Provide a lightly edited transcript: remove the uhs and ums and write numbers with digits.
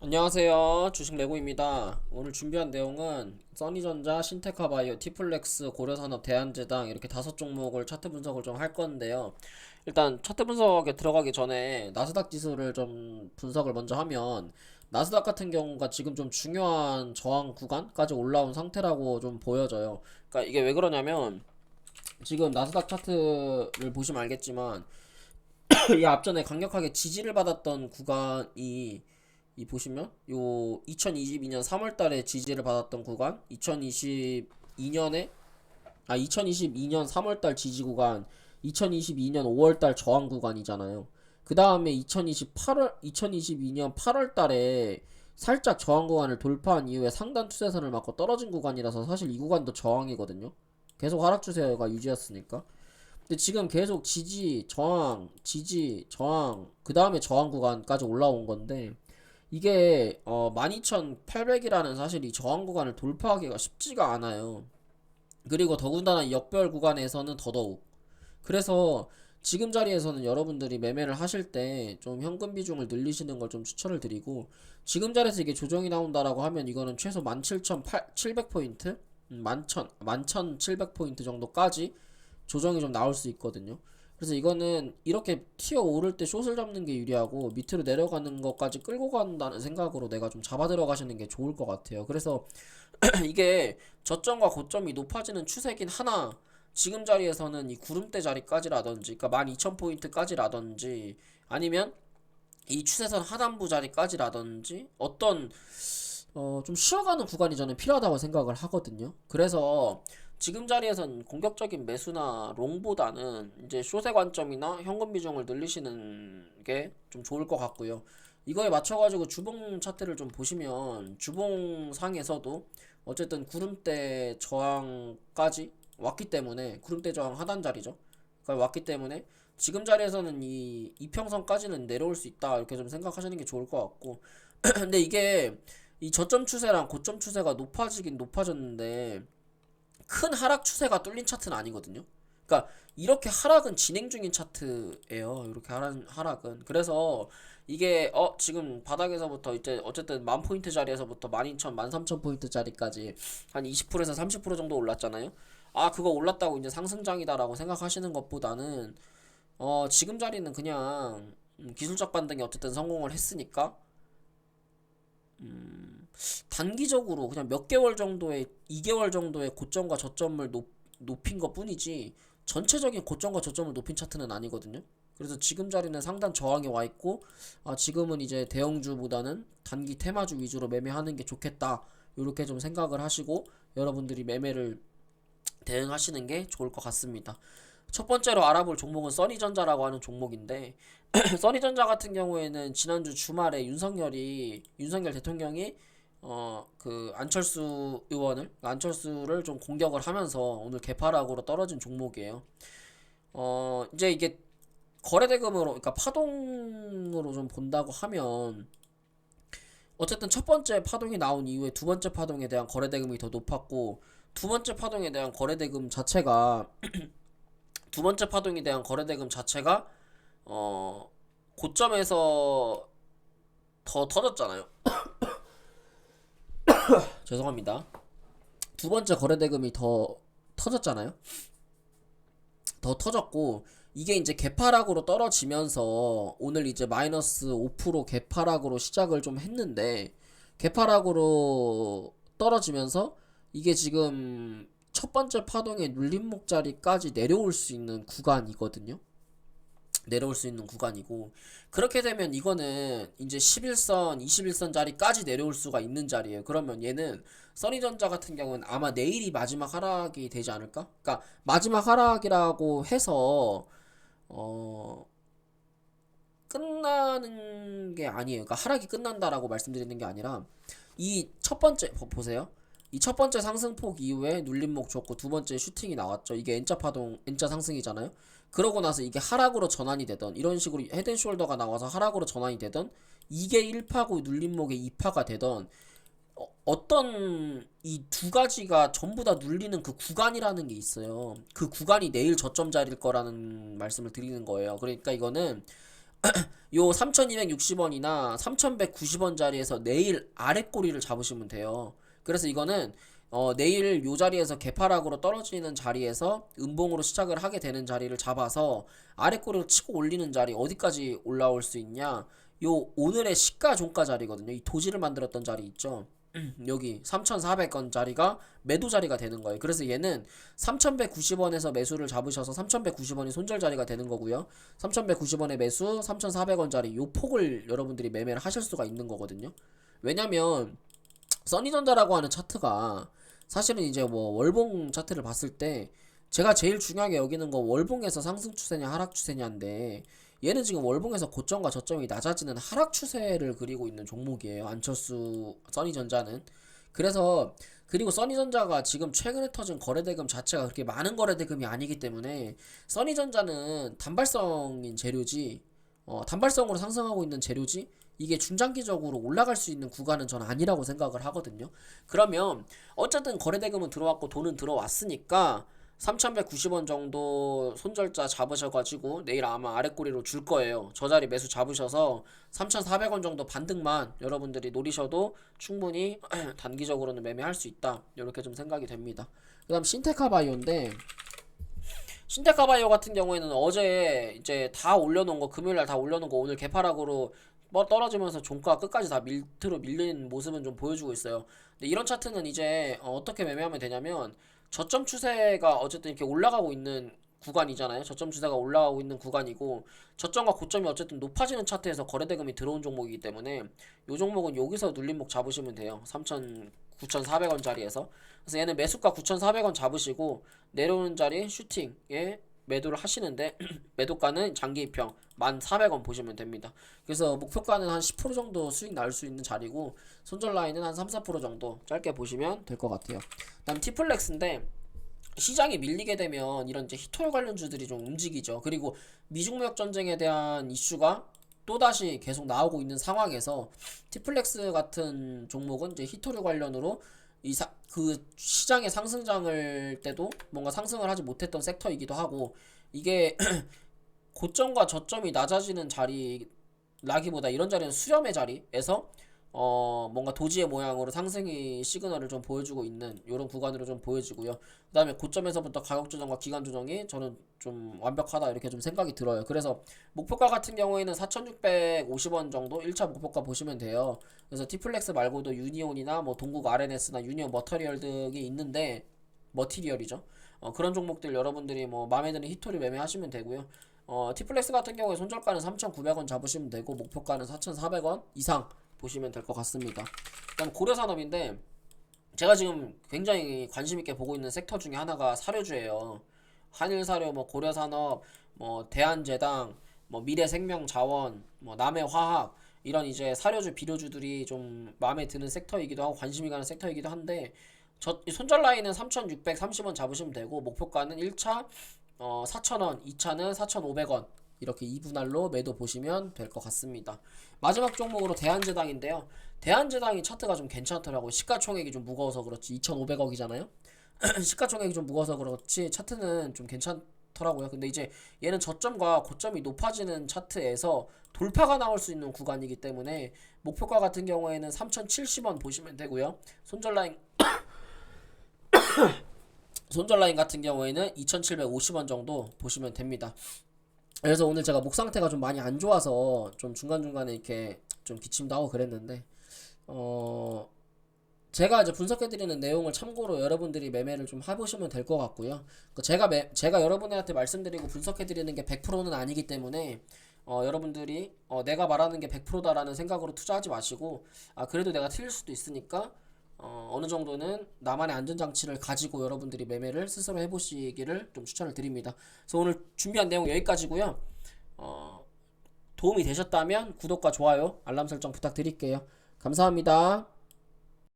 안녕하세요. 주식 레고입니다. 오늘 준비한 내용은 써니전자, 신테카바이오, 티플렉스, 고려산업, 대한제당 이렇게 5종목을 차트 분석을 좀 할 건데요. 일단 차트 분석에 들어가기 전에 나스닥 지수를 좀 분석을 먼저 하면 나스닥 같은 경우가 지금 좀 중요한 저항 구간까지 올라온 상태라고 좀 보여져요. 그러니까 이게 왜 그러냐면 지금 나스닥 차트를 보시면 알겠지만 이 앞전에 강력하게 지지를 받았던 구간이 이 보시면 요 2022년 3월 달에 지지를 받았던 구간, 2022년 3월 달 지지 구간, 2022년 5월 달 저항 구간이잖아요. 그 다음에 2022년 8월 달에 살짝 저항 구간을 돌파한 이후에 상단 추세선을 맞고 떨어진 구간이라서 사실 이 구간도 저항이거든요. 계속 하락 추세가 유지였으니까. 근데 지금 계속 지지, 저항, 지지, 저항, 그 다음에 저항 구간까지 올라온 건데, 이게 12,800이라는 사실 이 저항 구간을 돌파하기가 쉽지가 않아요. 그리고 더군다나 이 역별 구간에서는 더더욱. 그래서 지금 자리에서는 여러분들이 매매를 하실 때 좀 현금 비중을 늘리시는 걸 좀 추천을 드리고, 지금 자리에서 이게 조정이 나온다라고 하면 이거는 최소 17,700포인트? 11,700포인트 정도까지 조정이 좀 나올 수 있거든요. 그래서 이거는 이렇게 튀어 오를 때 숏을 잡는 게 유리하고 밑으로 내려가는 것까지 끌고 간다는 생각으로 내가 좀 잡아 들어가시는 게 좋을 것 같아요. 그래서 이게 저점과 고점이 높아지는 추세긴 하나 지금 자리에서는 이 구름대 자리까지라든지 그러니까 12,000포인트까지라든지 아니면 이 추세선 하단부 자리까지라든지 어떤 좀 쉬어가는 구간이 저는 필요하다고 생각을 하거든요. 그래서 지금 자리에선 공격적인 매수나 롱보다는 이제 숏의 관점이나 현금 비중을 늘리시는 게 좀 좋을 것 같고요. 이거에 맞춰가지고 주봉 차트를 좀 보시면 주봉상에서도 어쨌든 구름대 저항까지 왔기 때문에 구름대 저항 하단 자리죠. 그러니까 왔기 때문에 지금 자리에서는 이 이평선까지는 내려올 수 있다 이렇게 좀 생각하시는 게 좋을 것 같고 근데 이게 이 저점 추세랑 고점 추세가 높아지긴 높아졌는데 큰 하락 추세가 뚫린 차트는 아니거든요. 그러니까 이렇게 하락은 진행 중인 차트예요. 이렇게 하락은. 그래서 이게 지금 바닥에서부터 이제 어쨌든 10,000포인트 자리에서부터 12,000, 13,000포인트 자리까지 한 20%에서 30% 정도 올랐잖아요. 아, 그거 올랐다고 이제 상승장이다라고 생각하시는 것보다는 지금 자리는 그냥 기술적 반등이 어쨌든 성공을 했으니까 단기적으로 그냥 몇 개월 정도의 2개월 정도의 고점과 저점을 높인 것 뿐이지 전체적인 고점과 저점을 높인 차트는 아니거든요. 그래서 지금 자리는 상단 저항에 와 있고 지금은 이제 대형주보다는 단기 테마주 위주로 매매하는 게 좋겠다. 이렇게 좀 생각을 하시고 여러분들이 매매를 대응하시는 게 좋을 것 같습니다. 첫 번째로 알아볼 종목은 써니전자라고 하는 종목인데 써니전자 같은 경우에는 지난주 주말에 윤석열 대통령이 그 안철수 의원을 안철수를 좀 공격을 하면서 오늘 개파락으로 떨어진 종목이에요. 이제 이게 거래대금으로 그러니까 파동으로 좀 본다고 하면 어쨌든 첫 번째 파동이 나온 이후에 두 번째 파동에 대한 거래대금이 더 높았고 두 번째 파동에 대한 거래대금 자체가 두 번째 파동에 대한 거래대금 자체가 어 고점에서 더 터졌잖아요. 죄송합니다. 두 번째 거래대금이 더 터졌잖아요. 더 터졌고 이게 이제 개파락으로 떨어지면서 오늘 이제 마이너스 5% 개파락으로 시작을 좀 했는데 개파락으로 떨어지면서 이게 지금 첫 번째 파동의 눌림목 자리까지 내려올 수 있는 구간이거든요. 내려올 수 있는 구간이고 그렇게 되면 이거는 이제 11선, 21선 자리까지 내려올 수가 있는 자리예요. 그러면 얘는 써니전자 같은 경우는 아마 내일이 마지막 하락이 되지 않을까? 그러니까 마지막 하락이라고 해서 어 끝나는 게 아니에요. 그러니까 하락이 끝난다라고 말씀드리는 게 아니라 이 첫 번째 보세요. 이 첫 번째 상승폭 이후에 눌림목 줬고 두 번째 슈팅이 나왔죠. 이게 N자 파동, N자 상승이잖아요. 그러고 나서 이게 하락으로 전환이 되던 이런 식으로 헤드앤숄더가 나와서 하락으로 전환이 되던 이게 1파고 눌림목의 2파가 되던 어떤 이 두 가지가 전부 다 눌리는 그 구간이라는 게 있어요. 그 구간이 내일 저점 자리일 거라는 말씀을 드리는 거예요. 그러니까 이거는 요 3260원이나 3190원 자리에서 내일 아래 꼬리를 잡으시면 돼요. 그래서 이거는 내일 요 자리에서 개파락으로 떨어지는 자리에서 음봉으로 시작을 하게 되는 자리를 잡아서 아래 꼬리로 치고 올리는 자리 어디까지 올라올 수 있냐? 요 오늘의 시가 종가 자리거든요. 이 도지를 만들었던 자리 있죠. 여기 3,400원 자리가 매도 자리가 되는 거예요. 그래서 얘는 3,190원에서 매수를 잡으셔서 3,190원이 손절 자리가 되는 거고요. 3,190원에 매수, 3,400원 자리 요 폭을 여러분들이 매매를 하실 수가 있는 거거든요. 왜냐면 써니전자라고 하는 차트가 사실은 이제 뭐 월봉 차트를 봤을 때 제가 제일 중요하게 여기는 거 월봉에서 상승 추세냐 하락 추세냐인데 얘는 지금 월봉에서 고점과 저점이 낮아지는 하락 추세를 그리고 있는 종목이에요. 안철수 써니전자는. 그래서 그리고 써니전자가 지금 최근에 터진 거래대금 자체가 그렇게 많은 거래대금이 아니기 때문에 써니전자는 단발성인 재료지 단발성으로 상승하고 있는 재료지 이게 중장기적으로 올라갈 수 있는 구간은 전 아니라고 생각을 하거든요. 그러면 어쨌든 거래대금은 들어왔고 돈은 들어왔으니까 3,190원 정도 손절자 잡으셔가지고 내일 아마 아랫꼬리로 줄 거예요. 저 자리 매수 잡으셔서 3,400원 정도 반등만 여러분들이 노리셔도 충분히 단기적으로는 매매할 수 있다. 이렇게 좀 생각이 됩니다. 그 다음 신테카바이오인데 신테카바이오 같은 경우에는 어제 이제 다 올려놓은 거 금요일날 다 올려놓은 거 오늘 개파락으로 떨어지면서 종가 끝까지 다 밀트로 밀리는 모습은 좀 보여주고 있어요. 근데 이런 차트는 이제 어떻게 매매하면 되냐면 저점 추세가 어쨌든 이렇게 올라가고 있는 구간이잖아요. 저점 추세가 올라가고 있는 구간이고 저점과 고점이 어쨌든 높아지는 차트에서 거래대금이 들어온 종목이기 때문에 이 종목은 여기서 눌림목 잡으시면 돼요. 9,400원 자리에서. 그래서 얘는 매수가 9,400원 잡으시고 내려오는 자리 슈팅에 매도를 하시는데 매도가는 장기 입형 1,400원 보시면 됩니다. 그래서 목표가는 한 10% 정도 수익 날 수 있는 자리고 손절 라인은 한 3-4% 정도 짧게 보시면 될 것 같아요. 다음 티플렉스인데 시장이 밀리게 되면 이런 이제 히토류 관련주들이 좀 움직이죠. 그리고 미중 무역 전쟁에 대한 이슈가 또다시 계속 나오고 있는 상황에서 티플렉스 같은 종목은 이제 히토류 관련으로 그 시장의 상승장을 때도 뭔가 상승을 하지 못했던 섹터이기도 하고 이게 고점과 저점이 낮아지는 자리라기보다 이런 자리는 수렴의 자리에서 뭔가 도지의 모양으로 상승이 시그널을 좀 보여주고 있는 이런 구간으로 좀 보여지고요. 그 다음에 고점에서부터 가격 조정과 기간 조정이 저는 좀 완벽하다 이렇게 좀 생각이 들어요. 그래서 목표가 같은 경우에는 4,650원 정도 1차 목표가 보시면 돼요. 그래서 티플렉스 말고도 유니온이나 뭐 동국 RNS나 유니온 머터리얼 등이 있는데 머티리얼이죠. 그런 종목들 여러분들이 뭐 마음에 드는 히토리 매매하시면 되고요. 티플렉스 같은 경우에 손절가는 3,900원 잡으시면 되고 목표가는 4,400원 이상 보시면 될 것 같습니다. 그다음 고려산업인데 제가 지금 굉장히 관심 있게 보고 있는 섹터 중에 하나가 사료주예요. 한일사료, 뭐 고려산업, 뭐 대한제당, 뭐 미래생명자원, 뭐 남해화학 이런 이제 사료주, 비료주들이 좀 마음에 드는 섹터이기도 하고 관심이 가는 섹터이기도 한데 손절 라인은 3,630원 잡으시면 되고 목표가는 1차 4,000원, 2차는 4,500원 이렇게 2분할로 매도 보시면 될 것 같습니다. 마지막 종목으로 대한제당인데요. 대한제당이 차트가 좀 괜찮더라고요. 시가총액이 좀 무거워서 그렇지 2,500억이잖아요. 시가총액이 좀 무거워서 그렇지 차트는 좀 괜찮더라고요. 근데 이제 얘는 저점과 고점이 높아지는 차트에서 돌파가 나올 수 있는 구간이기 때문에 목표가 같은 경우에는 3,070원 보시면 되고요. 손절 라인 같은 경우에는 2,750원 정도 보시면 됩니다. 그래서 오늘 제가 목 상태가 좀 많이 안 좋아서 좀 중간중간에 이렇게 좀 기침도 하고 그랬는데 제가 이제 분석해드리는 내용을 참고로 여러분들이 매매를 좀 해보시면 될 것 같고요. 제가 여러분들한테 말씀드리고 분석해드리는 게 100%는 아니기 때문에 여러분들이 내가 말하는 게 100%다라는 생각으로 투자하지 마시고 그래도 내가 틀릴 수도 있으니까 어느 정도는 나만의 안전장치를 가지고 여러분들이 매매를 스스로 해보시기를 좀 추천을 드립니다. 그래서 오늘 준비한 내용 여기까지고요. 도움이 되셨다면 구독과 좋아요, 알람 설정 부탁드릴게요. 감사합니다.